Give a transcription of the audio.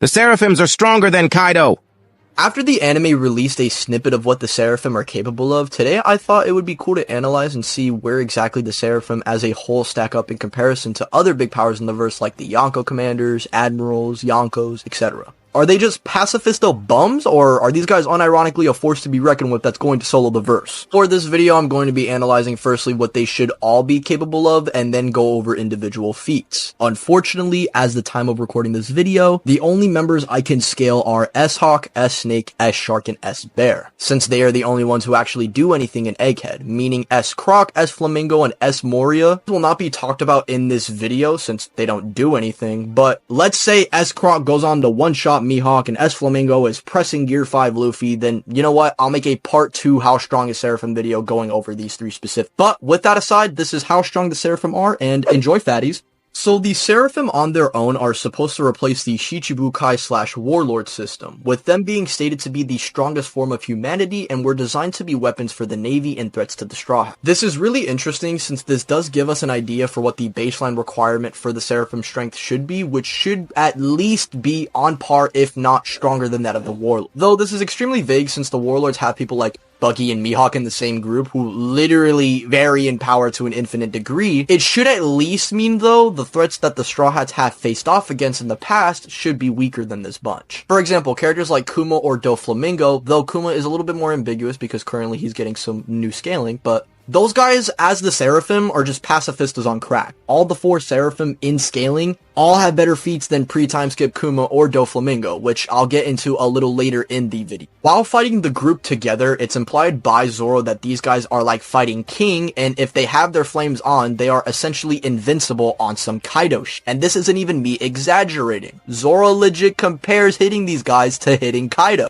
The Seraphims are stronger than Kaido. After the anime released a snippet of what the Seraphim are capable of, today I thought it would be cool to analyze and see where exactly the Seraphim as a whole stack up in comparison to other big powers in the verse like the Yonko commanders, admirals, Yonkos, etc. Are they just pacifisto bums, or are these guys unironically a force to be reckoned with that's going to solo the verse? For this video, I'm going to be analyzing firstly what they should all be capable of, and then go over individual feats. Unfortunately, as the time of recording this video, the only members I can scale are S-Hawk, S-Snake, S-Shark, and S-Bear, since they are the only ones who actually do anything in Egghead, meaning S-Croc, S-Flamingo, and S-Moria will not be talked about in this video since they don't do anything, but let's say S-Croc goes on to one-shot Mihawk and S-Flamingo is pressing Gear 5 Luffy, then you know what, I'll make a part 2 How Strong is Seraphim video going over these three specific. But with that aside, this is how strong the Seraphim are, and enjoy fatties. So the Seraphim on their own are supposed to replace the Shichibukai / Warlord system, with them being stated to be the strongest form of humanity and were designed to be weapons for the Navy and threats to the Straw Hats. This is really interesting since this does give us an idea for what the baseline requirement for the Seraphim strength should be, which should at least be on par if not stronger than that of the Warlord. Though this is extremely vague since the Warlords have people like Buggy and Mihawk in the same group who literally vary in power to an infinite degree. It should at least mean, though, the threats that the Straw Hats have faced off against in the past should be weaker than this bunch. For example, characters like Kuma or Doflamingo, though Kuma is a little bit more ambiguous because currently he's getting some new scaling, but those guys, as the Seraphim, are just pacifistas on crack. All the 4 Seraphim in scaling all have better feats than pre-time skip Kuma or Doflamingo, which I'll get into a little later in the video. While fighting the group together, it's implied by Zoro that these guys are like fighting King, and if they have their flames on, they are essentially invincible on some Kaido shit. And this isn't even me exaggerating. Zoro legit compares hitting these guys to hitting Kaido.